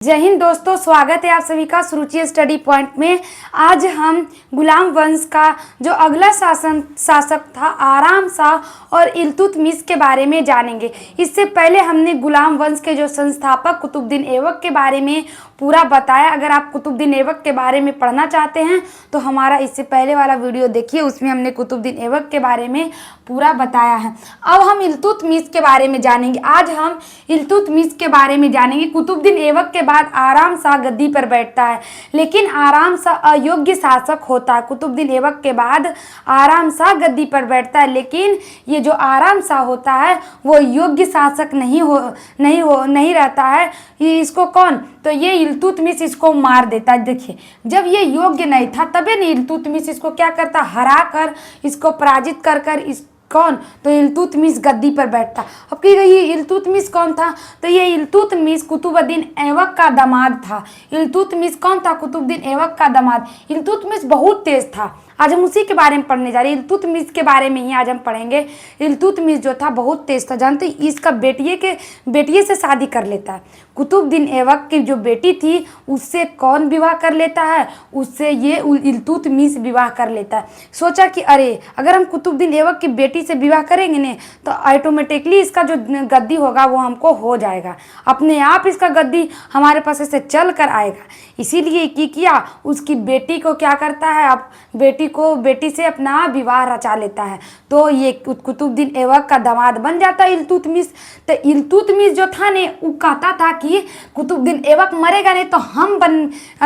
जय हिंद दोस्तों, स्वागत है आप सभी का सुरुचि स्टडी पॉइंट में। आज हम गुलाम वंश का जो अगला शासक था आराम शाह और इल्तुतमिश के बारे में जानेंगे। इससे पहले हमने गुलाम वंश के जो संस्थापक कुतुबुद्दीन ऐबक के बारे में पूरा बताया। अगर आप कुतुबुद्दीन ऐबक के बारे में पढ़ना चाहते हैं तो हमारा इससे पहले वाला वीडियो देखिए, उसमें हमने कुतुबुद्दीन ऐबक के बारे में पूरा बताया है। अब हम इल्तुतमिश के बारे में जानेंगे। आज हम इल्तुतमिश के बारे में जानेंगे। कुतुबुद्दीन ऐबक के बाद आराम शाह गद्दी पर बैठता है, लेकिन आराम शाह अयोग्य शासक होता है। कुतुबुद्दीन ऐबक के बाद आराम शाह गद्दी पर बैठता है, लेकिन ये जो आराम शाह होता है वो योग्य शासक नहीं रहता है। इसको कौन, तो ये इल्तुतमिश इसको मार देता है। देखिए, जब ये योग्य नहीं था तबे नहीं इल्तुतमिश इसको क्या करता, हरा कर इसको पराजित कर इस कौन, तो इल्तुतमिश गद्दी पर बैठता। अब की गई ये इल्तुतमिश कौन था, तो ये इल्तुतमिश कुतुबुद्दीन ऐबक का दामाद था। इल्तुतमिश कौन था, कुतुबुद्दीन ऐबक का दामाद। इल्तुतमिश बहुत तेज था। आज हम उसी के बारे में पढ़ने जा रहे हैं। इल्तुतमिश के बारे में ही आज हम पढ़ेंगे। इल्तुतमिश जो था बहुत तेज था, जानते, इसका बेटिए से शादी कर लेता है। कुतुबुद्दीन ऐबक की जो बेटी थी उससे कौन विवाह कर लेता है, उससे ये इल्तुतमिश विवाह कर लेता है। सोचा कि अरे अगर हम कुतुबुद्दीन ऐबक की बेटी से विवाह करेंगे ना तो ऑटोमेटिकली इसका जो गद्दी होगा वो हमको हो जाएगा, अपने आप इसका गद्दी हमारे पास से चल कर आएगा। इसीलिए किया, उसकी बेटी को क्या करता है, अब बेटी से अपना विवाह रचा लेता है। तो ये कुतुबुद्दीन ऐबक का दामाद बन जाता है इल्तुतमिश। तो इल्तुतमिश जो था ने वो कहता था कि कुतुबुद्दीन ऐबक मरेगा नहीं तो हम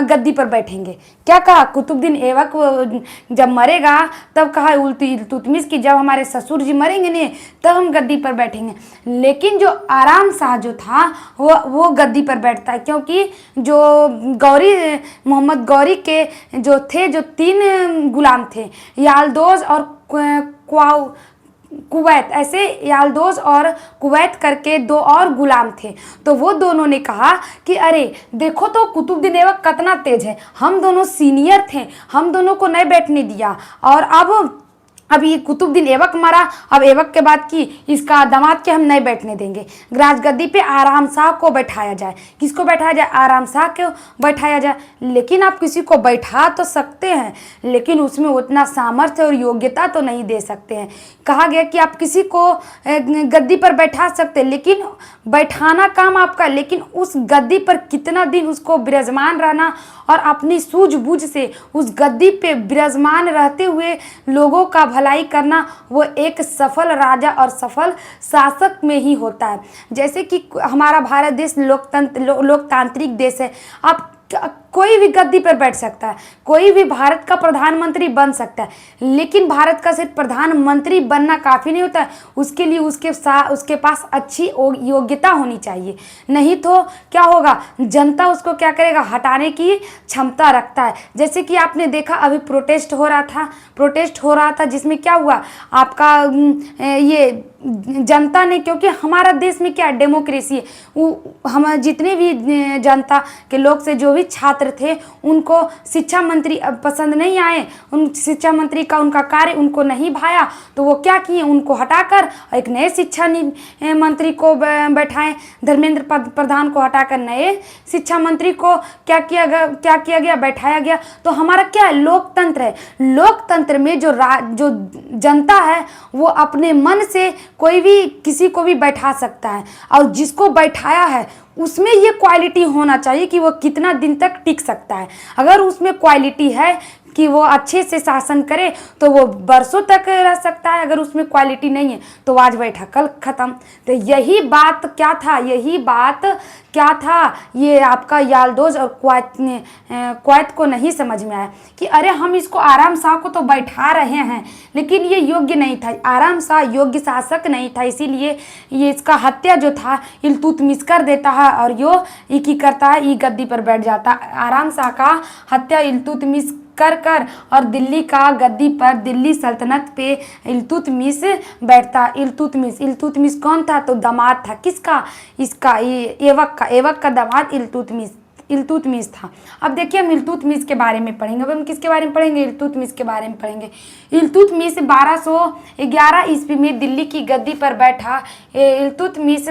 गद्दी पर बैठेंगे। क्या कहा, कुतुबुद्दीन ऐबक जब मरेगा तब कहा इल्तुतमिश की जब हमारे ससुर जी मरेंगे ने तब हम गद्दी पर बैठेंगे। लेकिन जो आराम शाह जो था वो गद्दी पर बैठता है, क्योंकि जो मोहम्मद गौरी के जो 3 गुलाम थे, यालदोज और कुवैत, ऐसे यालदोज और कुवैत करके 2 और गुलाम थे। तो वो दोनों ने कहा कि अरे देखो तो कुतुबुद्दीन ऐबक कितना तेज है, हम दोनों सीनियर थे, हम दोनों को नहीं बैठने दिया, और अब ये कुतुबुद्दीन ऐबक मरा, अब ऐबक के बाद की इसका दामाद के हम नहीं बैठने देंगे। राजगद्दी पे आराम शाह को बैठाया जाए। किसको बैठाया जाए, आराम शाह को बैठाया जाए। लेकिन आप किसी को बैठा तो सकते हैं, लेकिन उसमें उतना सामर्थ्य और योग्यता तो नहीं दे सकते हैं। कहा गया कि आप किसी को गद्दी पर बैठा सकते हैं, लेकिन बैठाना काम आपका, लेकिन उस गद्दी पर कितना दिन उसको विराजमान रहना और अपनी सूझबूझ से उस गद्दी पे विराजमान रहते हुए लोगों का भलाई करना, वो एक सफल राजा और सफल शासक में ही होता है। जैसे कि हमारा भारत देश लोकतांत्रिक देश है। आप कोई भी गद्दी पर बैठ सकता है, कोई भी भारत का प्रधानमंत्री बन सकता है, लेकिन भारत का सिर्फ प्रधानमंत्री बनना काफ़ी नहीं होता है। उसके लिए उसके पास अच्छी योग्यता होनी चाहिए, नहीं तो क्या होगा, जनता उसको क्या करेगा, हटाने की क्षमता रखता है। जैसे कि आपने देखा अभी प्रोटेस्ट हो रहा था जिसमें क्या हुआ, आपका ये जनता ने, क्योंकि हमारा देश में क्या डेमोक्रेसी है, हम जितने भी जनता के लोग से जो भी छात्र थे उनको शिक्षा मंत्री पसंद नहीं आए, उन शिक्षा मंत्री का उनका कार्य उनको नहीं भाया, तो वो क्या किए, उनको हटाकर एक नए शिक्षा मंत्री को बैठाएं। धर्मेंद्र प्रधान को हटाकर नए शिक्षा मंत्री को क्या किया गया, बैठाया गया। तो हमारा क्या है, लोकतंत्र है। लोकतंत्र में जो जनता है वो अपने मन से कोई भी किसी को भी बैठा सकता है, और जिसको बैठाया है उसमें ये क्वालिटी होना चाहिए कि वो कितना दिन तक टिक सकता है। अगर उसमें क्वालिटी है कि वो अच्छे से शासन करे तो वो बरसों तक रह सकता है। अगर उसमें क्वालिटी नहीं है तो आज बैठा कल खत्म। तो यही बात क्या था, ये आपका यालदोज और कुवैत को नहीं समझ में आया कि अरे हम इसको आराम शाह को तो बैठा रहे हैं, लेकिन ये योग्य नहीं था, आराम शाह योग्य शासक नहीं था, इसीलिए ये इसका हत्या जो था इल्तुतमिश कर देता है और ये करता है, ये गद्दी पर बैठ जाता। आराम शाह का हत्या इल्तुतमिश कर और दिल्ली का गद्दी पर, दिल्ली सल्तनत पे इल्तुतमिश बैठता। इल्तुतमिश कौन था, तो दामाद था किसका, इसका ऐबक का दामाद इल्तुतमिश था। अब देखिए हम इल्तुतमिश के बारे में पढ़ेंगे। अब हम किसके बारे में पढ़ेंगे, इल्तुतमिश के बारे में पढ़ेंगे। इल्तुतमिश 1211 ईस्वी में दिल्ली की गद्दी पर बैठा। इल्तुतमिश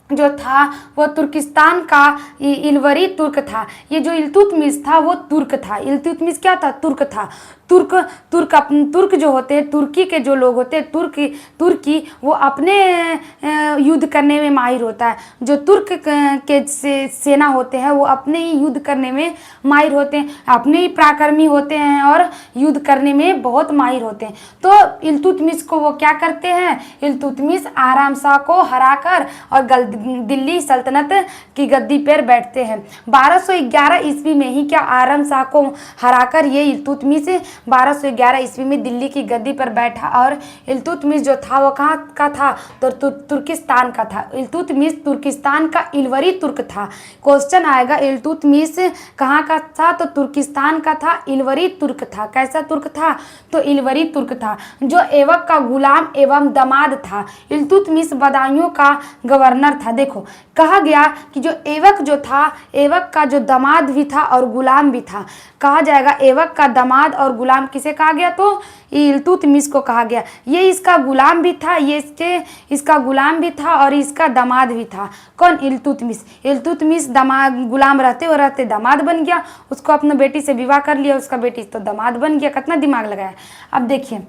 जो था वो तुर्किस्तान का इलवरी तुर्क था। ये जो इल्तुतमिश था वो तुर्क था। इल्तुतमिश क्या था? तुर्क था। तुर्क जो होते हैं, तुर्की के जो लोग होते हैं, तुर्की वो अपने युद्ध करने में माहिर होता है। जो तुर्क के सेना होते हैं वो अपने ही युद्ध करने में माहिर होते हैं, अपने ही पराक्रमी होते हैं और युद्ध करने में बहुत माहिर होते हैं। तो इल्तुतमिश को वो क्या करते हैं? इल्तुतमिश आराम शाह को हराकर और दिल्ली सल्तनत की गद्दी पर बैठते हैं। 1211 ईस्वी में ही क्या आराम शाह को हराकर ये इल्तुतमिश 1211 ईस्वी में दिल्ली की गद्दी पर बैठा। और इल्तुतमिश जो था वो कहाँ का था? तो तुर्किस्तान का था। इल्तुतमिश तुर्किस्तान का इलवरी तुर्क था। क्वेश्चन आएगा इल्तुतमिश कहाँ का था? तो तुर्किस्तान का था, इलवरी तुर्क था। कैसा तुर्क था? तो इलवरी तुर्क था, जो ऐबक का गुलाम एवं दामाद था। इल्तुतमिश बदायूं का गवर्नर था। देखो कहा गया कि जो ऐबक जो था, ऐबक का जो दामाद भी था और गुलाम भी था। कहा जाएगा ऐबक का दामाद और गुलाम किसे कहा गया? तो इल्तुतमिश को कहा गया। ये इसका गुलाम भी था, ये इसका गुलाम भी था और इसका दामाद भी था। कौन? इल्तुतमिश। इल्तुतमिश गुलाम रहते दामाद बन गया, उसको अपने बेटी से विवाह कर लिया, उसका बेटी तो दामाद बन गया। कितना दिमाग लगाया। अब देखिए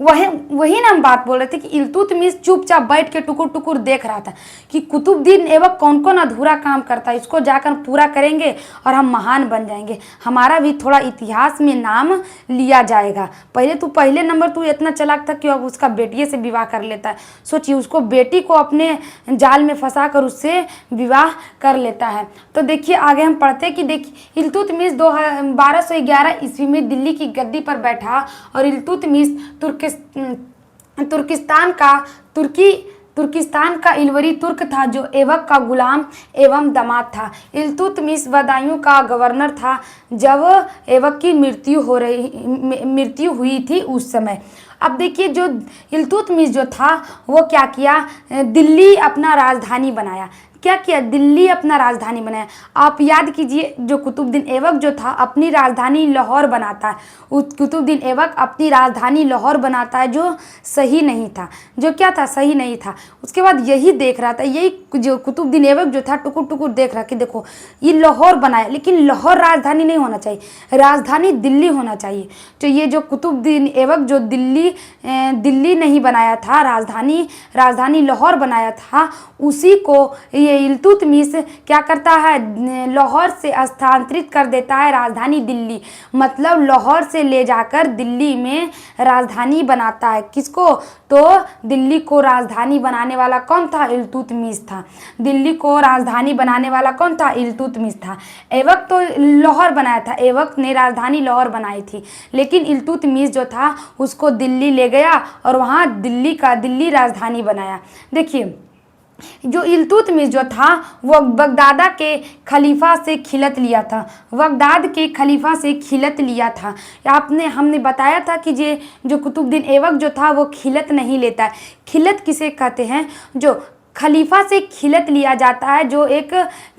वही ना हम बात बोल रहे थे कि इल्तुतमिश चुपचाप बैठ के टुकुर टुकुर देख रहा था कि कुतुबुद्दीन ऐबक कौन कौन अधूरा काम करता है, इसको जाकर पूरा करेंगे और हम महान बन जाएंगे, हमारा भी थोड़ा इतिहास में नाम लिया जाएगा। पहले नंबर तू इतना चालाक था कि अब उसका बेटिए से विवाह कर लेता है। सोचिए, उसको बेटी को अपने जाल में फंसा कर उससे विवाह कर लेता है। तो देखिए आगे हम पढ़ते हैं कि देखिए इल्तुतमिश 1211 ईस्वी में दिल्ली की गद्दी पर बैठा और इल्तुतमिश तुर्किस्तान का इलवरी तुर्क था, जो ऐबक का गुलाम एवं दामाद था। इल्तुतमिश बदायूं का गवर्नर था जब ऐबक की मृत्यु हुई थी उस समय। अब देखिए जो इल्तुतमिश जो था वो क्या किया? दिल्ली अपना राजधानी बनाया। क्या किया? दिल्ली अपना राजधानी बनाया। आप याद कीजिए, जो कुतुबुद्दीन ऐबक जो था अपनी राजधानी लाहौर बनाता है। कुतुबुद्दीन ऐबक अपनी राजधानी लाहौर बनाता है, जो सही नहीं था। जो क्या था? सही नहीं था। उसके बाद यही देख रहा था, यही जो कुतुबुद्दीन ऐबक जो था टुकुर टुकुर देख रहा कि देखो ये लाहौर बनाया, लेकिन लाहौर राजधानी नहीं होना चाहिए, राजधानी दिल्ली होना चाहिए। तो ये जो कुतुबुद्दीन ऐबक जो दिल्ली नहीं बनाया था, राजधानी लाहौर बनाया था, उसी को ये इल्तुतमिश क्या करता है? लाहौर से स्थानांतरित कर देता है राजधानी दिल्ली। मतलब लाहौर से ले जाकर दिल्ली में राजधानी बनाता है। किसको? तो दिल्ली को राजधानी बनाने वाला कौन था? इल्तुतमिश था। दिल्ली को राजधानी बनाने वाला कौन था? इल्तुतमिश था। ऐबक तो लाहौर बनाया था, ऐबक ने राजधानी लाहौर बनाई थी, लेकिन इल्तुतमिश जो था उसको दिल्ली ले गया और वहाँ दिल्ली राजधानी बनाया। देखिए जो इल्तुतमिश जो था वो बगदाद के खलीफा से खिलत लिया था। बगदाद के खलीफा से खिलत लिया था। हमने बताया था कि जो कुतुबुद्दीन ऐबक जो था वो खिलत नहीं लेता है। खिलत किसे कहते हैं? जो खलीफा से खिलत लिया जाता है, जो एक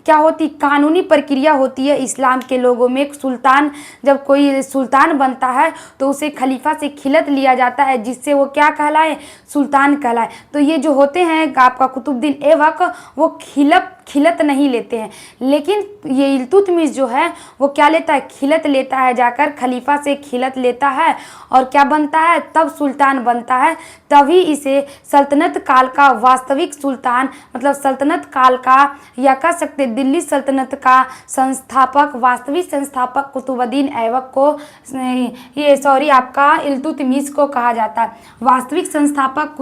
क्या होती कानूनी प्रक्रिया होती है इस्लाम के लोगों में। सुल्तान, जब कोई सुल्तान बनता है तो उसे खलीफा से खिलत लिया जाता है, जिससे वो क्या कहलाए? सुल्तान कहलाए। तो ये जो होते हैं आपका कुतुबुद्दीन ऐबक, वो खिलत नहीं लेते हैं, लेकिन ये इल्तुतमिश जो है वो क्या लेता है? खिलत लेता है, जाकर खलीफा से खिलत लेता है और क्या बनता है? तब सुल्तान बनता है। तभी इसे सल्तनत काल का वास्तविक सुल्तान, मतलब सल्तनत काल का, या कह सकते दिल्ली सल्तनत का संस्थापक, वास्तविक संस्थापक कुतुबुद्दीन ऐबक को आपका इल्तुतमिश को कहा जाता है। वास्तविक संस्थापक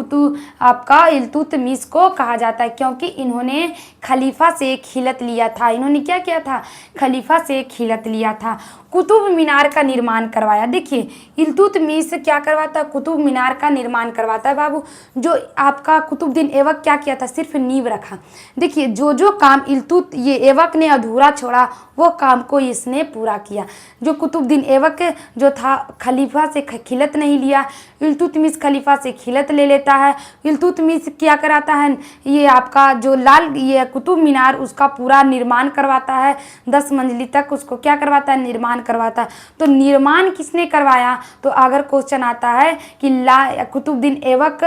आपका इल्तुतमिश को कहा जाता है, क्योंकि इन्होंने खलीफा से खिलत लिया था। इन्होंने क्या किया था? खलीफा से खिलत लिया था। कुतुब मीनार का निर्माण करवाया। देखिए इल्तुतमिश क्या करवाता है? कुतुब मीनार का निर्माण करवाता है बाबू। जो आपका कुतुबुद्दीन ऐबक क्या किया था? सिर्फ नींव रखा। देखिए जो काम ये ऐबक ने अधूरा छोड़ा, वो काम को इसने पूरा किया। जो कुतुबुद्दीन ऐबक जो था खलीफा से खिलत नहीं लिया, इल्तुतमिश खलीफा से खिलत ले लेता है। इल्तुतमिश क्या कराता है? ये आपका जो ये कुतुब मीनार उसका पूरा निर्माण करवाता है, 10 मंजिली तक उसको क्या करवाता है, निर्माण करवाता है। तो निर्माण किसने करवाया, तो अगर क्वेश्चन आता है कि कुतुबुद्दीन ऐबक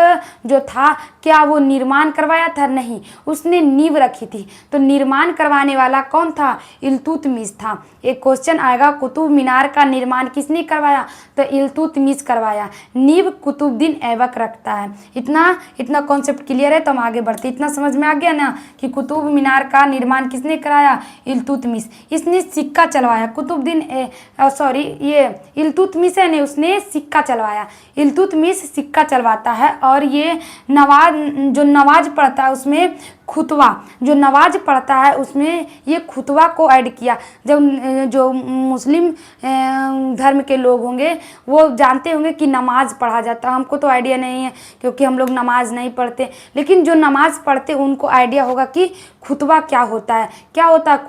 जो था क्या वो निर्माण करवाया था, नहीं, उसने नींव रखी थी। तो निर्माण करवाने वाला कौन था, इल्तुतमिश था। एक क्वेश्चन आएगा कुतुब मीनार का निर्माण किसने करवाया, तो इल्तुतमिश करवाया, नींव कुतुबुद्दीन ऐबक रखता है। इतना कॉन्सेप्ट क्लियर है तो हम आगे बढ़ते। इतना समझ में आ गया ना कि कुतुब मीनार का निर्माण किसने कराया, इल्तुतमिश। इसने सिक्का चलवाया, ये इल्तुतमिश है ने उसने सिक्का चलवाया। इल्तुतमिश सिक्का चलवाता है और ये नवाज पढ़ता है उसमें खुतवा, जो नवाज पढ़ता है उसमें ये खुतवा को ऐड किया। जब जो मुस्लिम धर्म के लोग होंगे वो जानते होंगे कि नमाज पढ़ा जाता है, हमको तो आइडिया नहीं है क्योंकि हम लोग नमाज नहीं पढ़ते, लेकिन जो नमाज पढ़ते उनको आइडिया होगा कि खुतवा क्या होता है,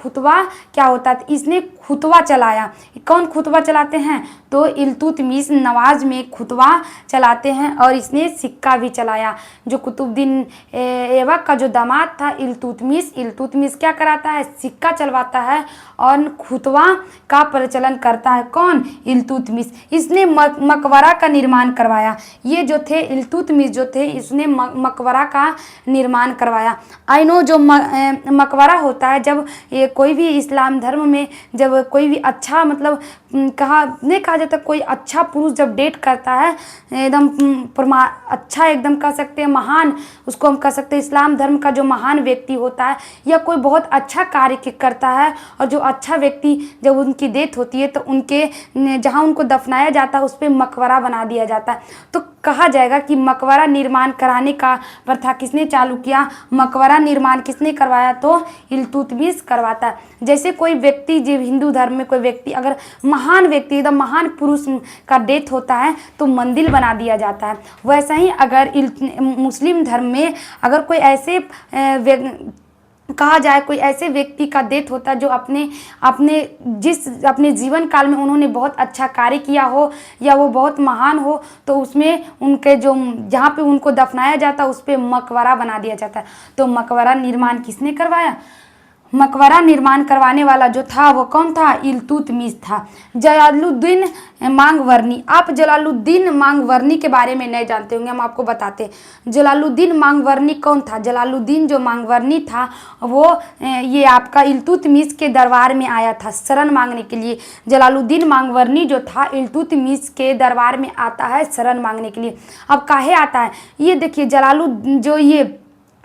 खुतवा क्या होता है। तो इसने खुतवा चलाया। कौन खुतवा चलाते हैं, तो इल्तुतमिश नवाज में खुतवा चलाते हैं और इसने सिक्का भी चलाया। जो कुतुबुद्दीन ऐबक का जो दामाद था इल्तुतमिश क्या कराता है, सिक्का चलवाता है और खुतवा का प्रचलन करता है। कौन, इल्तुतमिश। इसने मकबरा का निर्माण करवाया। ये जो थे इल्तुतमिश जो थे इसने मकबरा का निर्माण करवाया। आई नो जो मकबरा होता है, जब ये कोई भी इस्लाम धर्म में जब कोई भी अच्छा मतलब कहा जाता है, कोई अच्छा पुरुष जब डेट करता है एकदम अच्छा एकदम कह सकते हैं महान, उसको हम कह सकते हैं इस्लाम धर्म का जो महान व्यक्ति होता है या कोई बहुत अच्छा कार्य करता है, और जो अच्छा व्यक्ति जब उनकी डेथ होती है तो उनके जहाँ उनको दफनाया जाता है उस पर मकबरा बना दिया जाता है। तो कहा जाएगा कि मकबरा निर्माण कराने का प्रथा किसने चालू किया, मकबरा निर्माण किसने करवाया, तो इल्तुतमिश करवाता है। जैसे कोई व्यक्ति जो हिंदू धर्म में कोई व्यक्ति अगर महान व्यक्ति एकदम महान पुरुष का डेथ होता है तो मंदिर बना दिया जाता है। वैसा ही अगर मुस्लिम धर्म में अगर कोई ऐसे कहा जाए कोई ऐसे व्यक्ति का डेथ होता है जो अपने जीवन काल में उन्होंने बहुत अच्छा कार्य किया हो या वो बहुत महान हो, तो उसमें उनके जो जहाँ पे उनको दफनाया जाता है उस पर मकबरा बना दिया जाता है। तो मकबरा निर्माण किसने करवाया, मकबरा निर्माण करवाने वाला जो था वो कौन था, इल्तुतमिश था। जलालुद्दीन मांगवरनी, आप जलालुद्दीन मांगवरनी के बारे में नहीं जानते होंगे, हम आपको बताते हैं। जलालुद्दीन मांगवरनी कौन था, जलालुद्दीन जो मांगवरनी था वो ये आपका इल्तुतमिश के दरबार में आया था शरण मांगने के लिए। जलालुद्दीन मांगवरनी जो था इल्तुतमिश के दरबार में आता है शरण मांगने के लिए। अब काहे आता है, ये देखिए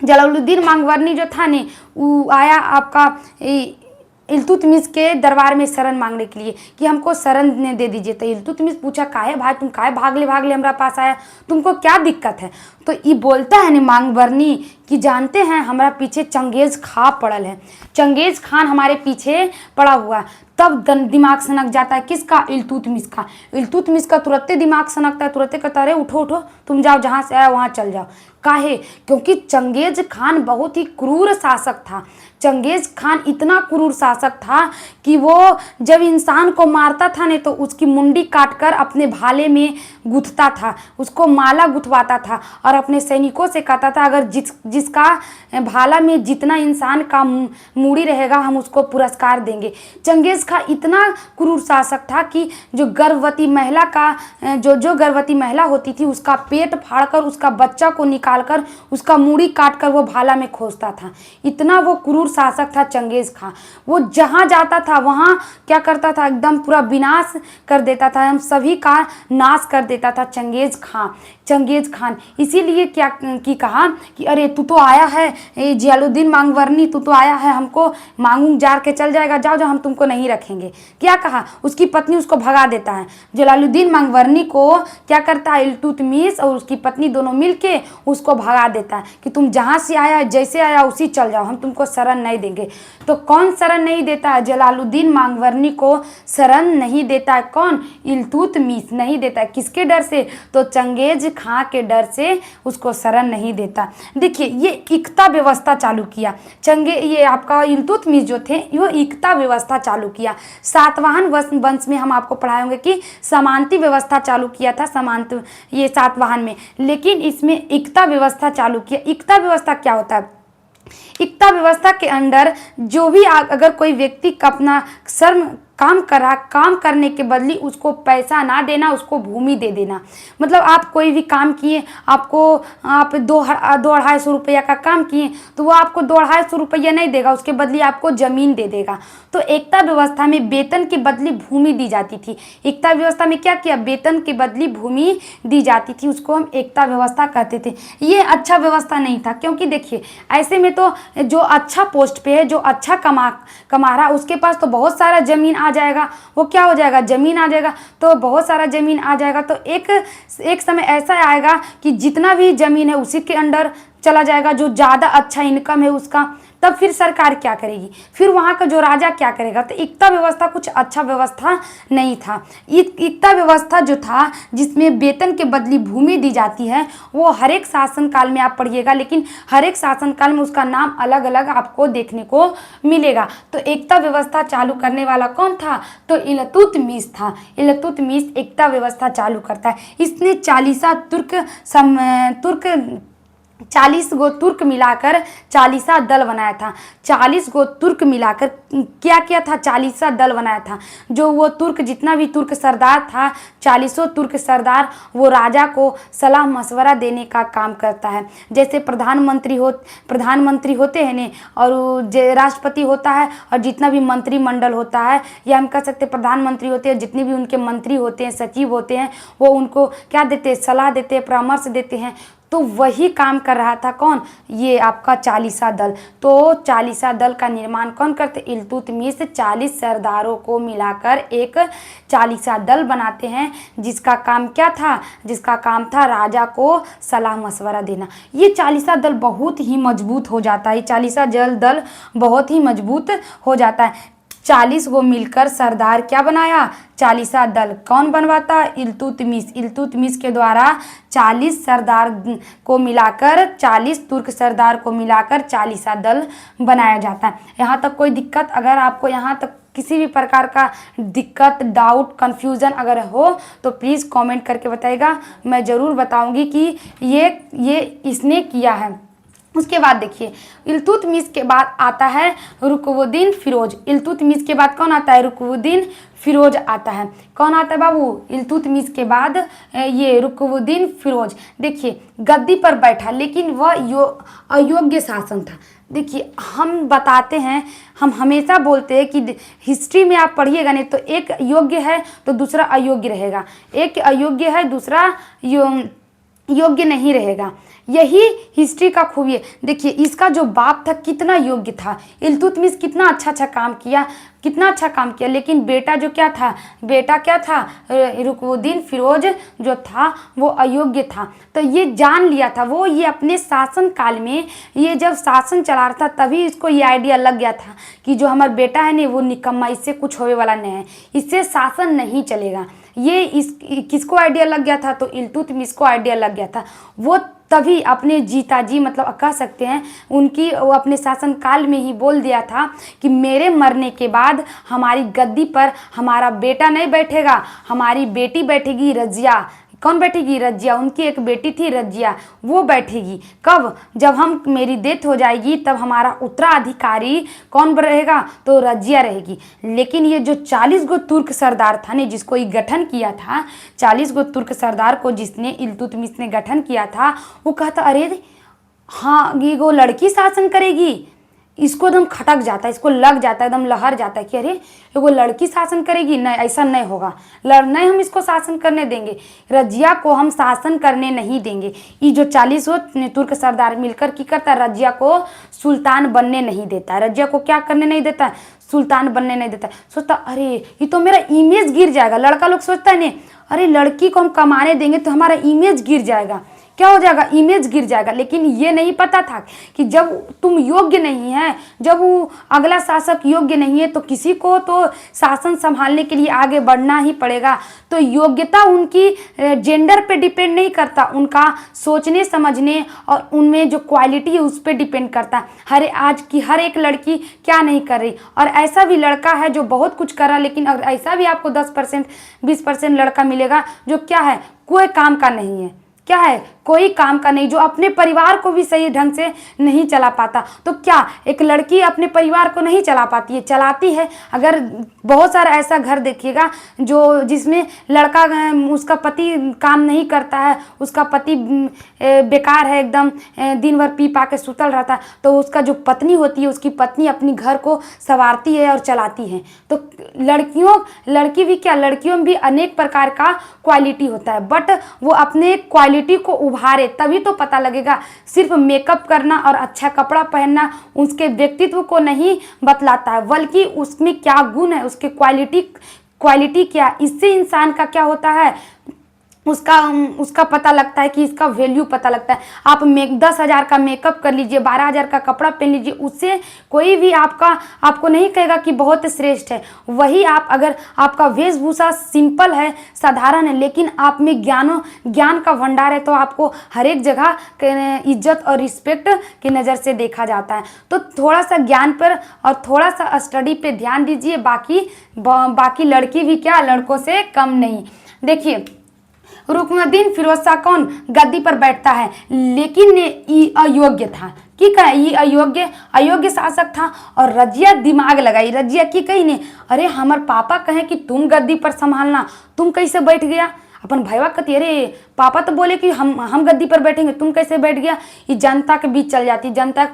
जलालुद्दीन मांगवरनी जो था ने वो आया आपका इल्तुतमिश के दरबार में शरण मांगने के लिए कि हमको शरण ने दे दीजिए। तो इल्तुतमिश पूछा काहे भाई तुम काहे भागले हमरा पास आया, तुमको क्या दिक्कत है। तो ये बोलता है ने मांगवरनी कि जानते हैं हमारा पीछे चंगेज खां पड़ल है, चंगेज खान हमारे पीछे पड़ा हुआ। तब दिमाग सनक जाता है किसका, इल्तुतमिश का। इल्तुतमिश का तुरंत दिमाग सनकता है, तुरंत कहता है उठो उठो तुम जाओ जहाँ से आया वहाँ चल जाओ। काहे, क्योंकि चंगेज खान बहुत ही क्रूर शासक था। चंगेज खान इतना क्रूर शासक था कि वो जब इंसान को मारता था ने तो उसकी मुंडी काटकर अपने भाले में गुथता था, उसको माला गुथवाता था और अपने सैनिकों से कहता था अगर जिसका भाला में जितना इंसान का मूड़ी रहेगा हम उसको पुरस्कार देंगे। चंगेज खान इतना क्रूर शासक था कि जो गर्भवती महिला का जो गर्भवती महिला होती थी उसका पेट फाड़कर उसका बच्चा को निकालकर उसका मूड़ी काटकर वो भाला में खोसता था। इतना वो क्रूर शासक था चंगेज खान। वो जहाँ जाता था वहाँ क्या करता था, एकदम पूरा विनाश कर देता था, हम सभी का नाश कर देता था चंगेज खान। इसीलिए क्या की कहा कि अरे तू तो आया है जलालुद्दीन मांगवरनी, तू तो आया है हमको मांगूंग जार के चल जाएगा, जाओ जाओ हम तुमको नहीं रखेंगे। क्या कहा, उसकी पत्नी उसको भगा देता है। जलालुद्दीन मांगवरनी को क्या करता है, इल्तुतमिश और उसकी पत्नी दोनों मिलके उसको भगा देता है कि तुम जहाँ से आया जैसे आया उसी चल जाओ, हम तुमको शरण नहीं देंगे। तो कौन शरण नहीं देता है, जलालुद्दीन मांगवरनी को शरण नहीं देता है कौन, इल्तुतमिश नहीं देता है। किसके डर से, तो चंगेज खां के डर से उसको शरण नहीं देता। देखिए ये इकता व्यवस्था चालू किया ये आपका इल्तुतमिश जो थे वो इकता व्यवस्था चालू किया। सातवाहन वंश में हम आपको पढ़ाए होंगे कि समानती व्यवस्था चालू किया था, ये सातवाहन में, लेकिन इसमें इकता व्यवस्था चालू किया। इकता व्यवस्था क्या होता है, एकता व्यवस्था के अंडर जो भी अगर कोई व्यक्ति अपना श्रम काम कर रहा, काम करने के बदले उसको पैसा ना देना, उसको भूमि दे देना। मतलब आप कोई भी काम किए, आपको आप 2-250 रुपया का काम किए तो वो आपको 250 रुपया नहीं देगा, उसके बदले आपको ज़मीन दे देगा। तो एकता व्यवस्था में वेतन के बदले भूमि दी जाती थी। एकता व्यवस्था में क्या किया, वेतन के बदले भूमि दी जाती थी, उसको हम एकता व्यवस्था कहते थे। ये अच्छा व्यवस्था नहीं था, क्योंकि देखिए ऐसे में तो जो अच्छा पोस्ट पे है, जो अच्छा कमा रहा, उसके पास तो बहुत सारा ज़मीन आ जाएगा। वो क्या हो जाएगा, ज़मीन आ जाएगा, तो बहुत सारा ज़मीन आ जाएगा, तो एक समय ऐसा आएगा कि जितना भी ज़मीन है उसी के अंडर चला जाएगा, जो ज़्यादा अच्छा इनकम है उसका। तब फिर सरकार क्या करेगी, फिर वहाँ का जो राजा क्या करेगा। तो एकता व्यवस्था कुछ अच्छा व्यवस्था नहीं था। एकता व्यवस्था जो था, जिसमें वेतन के बदले भूमि दी जाती है, वो हर एक शासनकाल में आप पढ़िएगा, लेकिन हर एक शासनकाल में उसका नाम अलग अलग आपको देखने को मिलेगा। तो एकता व्यवस्था चालू करने वाला कौन था, तो इल्तुतमिश था। इल्तुतमिश एकता व्यवस्था चालू करता है। इसने 40 गो तुर्क मिलाकर 40 दल बनाया था। 40 गो तुर्क मिलाकर क्या किया था, 40 दल बनाया था। जो वो तुर्क, जितना भी तुर्क सरदार था, 40 तुर्क सरदार वो राजा को सलाह मशवरा देने का काम करता है। जैसे प्रधानमंत्री होते हैं ने, और राष्ट्रपति होता है, और जितना भी मंत्रिमंडल होता है, या हम कह सकते प्रधानमंत्री होते हैं, जितने भी उनके मंत्री होते हैं, सचिव होते हैं, वो उनको क्या देते हैं, सलाह देते हैं, परामर्श देते हैं। तो वही काम कर रहा था कौन, ये आपका 40 दल। तो 40 दल का निर्माण कौन करते, इल्तुतमिश 40 सरदारों को मिलाकर एक 40 दल बनाते हैं, जिसका काम क्या था, जिसका काम था राजा को सलाह मशवरा देना। ये 40 दल बहुत ही मजबूत हो जाता है। 40 दल बहुत ही मजबूत हो जाता है। 40 को मिलकर सरदार क्या बनाया, 40 दल कौन बनवाता, इल्तुतमिश। इल्तुतमिश के द्वारा 40 सरदार को मिलाकर, 40 तुर्क सरदार को मिलाकर 40 दल बनाया जाता है। यहाँ तक कोई दिक्कत, अगर आपको यहाँ तक किसी भी प्रकार का दिक्कत, डाउट, कन्फ्यूज़न अगर हो तो प्लीज़ कमेंट करके बताइएगा। मैं ज़रूर बताऊँगी कि ये इसने किया है। उसके बाद देखिए, इल्तुतमिश के बाद आता है रुकनुद्दीन फिरोज। इल्तुतमिश के बाद कौन आता है, रुकनुद्दीन फिरोज आता है। कौन आता है बाबू, इल्तुतमिश के बाद ये रुकनुद्दीन फिरोज। देखिए गद्दी पर बैठा, लेकिन वह अयोग्य शासन था। देखिए हम बताते हैं, हम हमेशा बोलते हैं कि हिस्ट्री में आप पढ़िएगा नहीं तो एक योग्य है तो दूसरा अयोग्य रहेगा, एक अयोग्य है दूसरा योग्य नहीं रहेगा। यही हिस्ट्री का खूबी है। देखिए इसका जो बाप था कितना योग्य था, इल्तुतमिश कितना अच्छा काम किया, कितना अच्छा काम किया, लेकिन बेटा जो क्या था, बेटा क्या था, रुकनुद्दीन फिरोज जो था वो अयोग्य था। तो ये जान लिया था वो, ये अपने शासन काल में, ये जब शासन चला रहा था तभी इसको ये आइडिया लग गया था कि जो हमारा बेटा है ना वो निकम्मा, इससे कुछ होने वाला नहीं है, इससे शासन नहीं चलेगा। ये किसको आइडिया लग गया था, तो इल्तुतमिश को आइडिया लग गया था। वो तभी अपने जीताजी, मतलब कह सकते हैं उनकी, वो अपने शासनकाल में ही बोल दिया था कि मेरे मरने के बाद हमारी गद्दी पर हमारा बेटा नहीं बैठेगा, हमारी बेटी बैठेगी, रजिया। कौन बैठेगी, रजिया। उनकी एक बेटी थी रजिया, वो बैठेगी। कब, जब मेरी डेथ हो जाएगी तब हमारा उत्तराधिकारी कौन रहेगा, तो रजिया रहेगी। लेकिन ये जो 40 गो तुर्क सरदार था ने, जिसको ये गठन किया था, 40 गो तुर्क सरदार को जिसने इल्तुतमिश ने गठन किया था, वो कहता अरे हाँ ये वो लड़की शासन करेगी। इसको एकदम खटक जाता है, इसको लग जाता है, एकदम लहर जाता है कि अरे वो लड़की शासन करेगी, नहीं ऐसा नहीं होगा, नहीं हम इसको शासन करने देंगे, रजिया को हम शासन करने नहीं देंगे। ये जो 40 तुर्क सरदार मिलकर की करता है, रजिया को सुल्तान बनने नहीं देता है। रजिया को क्या करने नहीं देता है, सुल्तान बनने नहीं देता है। सोचता अरे ये तो मेरा इमेज गिर जाएगा। लड़का लोग सोचता है नहीं, अरे लड़की को हम कमाने देंगे तो हमारा इमेज गिर जाएगा, क्या हो जाएगा, इमेज गिर जाएगा। लेकिन ये नहीं पता था कि जब तुम योग्य नहीं है, जब वो अगला शासक योग्य नहीं है, तो किसी को तो शासन संभालने के लिए आगे बढ़ना ही पड़ेगा। तो योग्यता उनकी जेंडर पे डिपेंड नहीं करता, उनका सोचने समझने और उनमें जो क्वालिटी है उस पर डिपेंड करता है। आज की हर एक लड़की क्या नहीं कर रही, और ऐसा भी लड़का है जो बहुत कुछ कर रहा, लेकिन अगर ऐसा भी आपको 10% 20% लड़का मिलेगा जो क्या है, कोई काम का नहीं है, क्या है, कोई काम का नहीं, जो अपने परिवार को भी सही ढंग से नहीं चला पाता। तो क्या एक लड़की अपने परिवार को नहीं चला पाती है? चलाती है। अगर बहुत सारा ऐसा घर देखिएगा जो जिसमें लड़का उसका पति काम नहीं करता है, उसका पति बेकार है एकदम, दिन भर पी पा के सुतल रहता है, तो उसका जो पत्नी होती है, उसकी पत्नी अपनी घर को संवारती है और चलाती है। तो लड़की भी क्या, लड़कियों में भी अनेक प्रकार का क्वालिटी होता है, बट वो अपने क्वालिटी को उभारे तभी तो पता लगेगा। सिर्फ मेकअप करना और अच्छा कपड़ा पहनना उसके व्यक्तित्व को नहीं बतलाता है, बल्कि उसमें क्या गुण है, उसके क्वालिटी क्या, इससे इंसान का क्या होता है, उसका पता लगता है कि इसका वैल्यू पता लगता है। आप 10,000 का मेकअप कर लीजिए, 12,000 का कपड़ा पहन लीजिए, उससे कोई भी आपको नहीं कहेगा कि बहुत श्रेष्ठ है। वही आप अगर आपका वेशभूषा सिंपल है, साधारण है, लेकिन आप में ज्ञान का भंडार है, तो आपको हर एक जगह इज्जत और रिस्पेक्ट की नज़र से देखा जाता है। तो थोड़ा सा ज्ञान पर और थोड़ा सा स्टडी पे ध्यान दीजिए। बाकी लड़की भी क्या, लड़कों से कम नहीं। देखिए, रुकनुद्दीन फिरोज शाह कौन गद्दी पर बैठता है, लेकिन ये अयोग्य था। की कहे ये अयोग्य शासक था। और रजिया दिमाग लगाई, रजिया की कही ने, अरे हमार पापा कहे कि तुम गद्दी पर संभालना, तुम कैसे बैठ गया? अपन भैया कहती, अरे पापा तो बोले कि हम गद्दी पर बैठेंगे, तुम कैसे बैठ गया? ये जनता के बीच चल जाती, जनता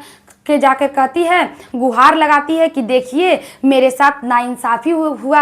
के जाकर कहती है, गुहार लगाती है कि देखिए मेरे साथ नाइंसाफ़ी हुआ।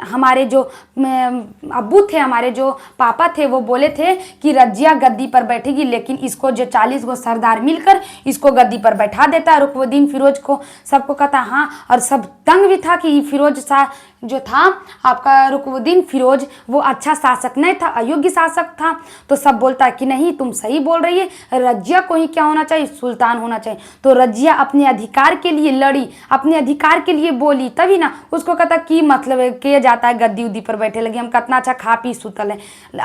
हमारे जो अब्बू थे, हमारे जो पापा थे, वो बोले थे कि रजिया गद्दी पर बैठेगी, लेकिन इसको जो 40 गो सरदार मिलकर इसको गद्दी पर बैठा देता है। रुकनुद्दीन फिरोज को सबको कहता हाँ, और सब तंग भी था कि फिरोज शाह जो था आपका रुकनुद्दीन फिरोज, वो अच्छा शासक नहीं था, अयोग्य शासक था। तो सब बोलता है कि नहीं तुम सही बोल रही है, रजिया को ही क्या होना चाहिए, सुल्तान होना चाहिए। तो रजिया अपने अधिकार के लिए लड़ी, अपने अधिकार के लिए बोली, तभी ना उसको कहता कि मतलब है किया जाता है गद्दी उद्दी पर बैठे लगे, हम कितना अच्छा खा पी सुतल है।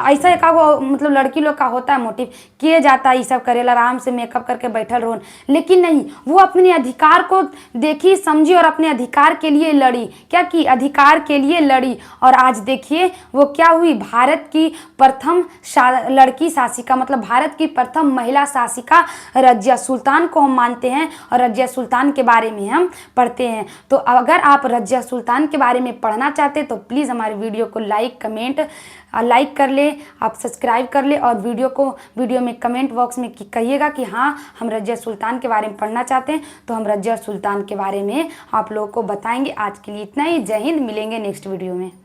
ऐसा का वो मतलब लड़की लोग का होता है मोटिव, किए जाता है ये सब करेला, आराम से मेकअप करके बैठल रहो। लेकिन नहीं, वो अपने अधिकार को देखी समझी और अपने अधिकार के लिए लड़ी। क्या की, अधिकार के लिए लड़ी। और आज देखिए वो क्या हुई, भारत की प्रथम लड़की शासिका, मतलब भारत की प्रथम महिला शासिका रजिया सुल्तान को हम मानते हैं, और रजिया सुल्तान के बारे में हम पढ़ते हैं। तो अगर आप रजिया सुल्तान के बारे में पढ़ना चाहते हैं तो प्लीज़ हमारे वीडियो को लाइक कर ले, आप सब्सक्राइब कर ले, और वीडियो में कमेंट बॉक्स में कहिएगा कि हाँ हम रजिया सुल्तान के बारे में पढ़ना चाहते हैं, तो हम रजिया सुल्तान के बारे में आप लोगों को बताएंगे। आज के लिए इतना ही। जय हिंद, मिलेंगे नेक्स्ट वीडियो में।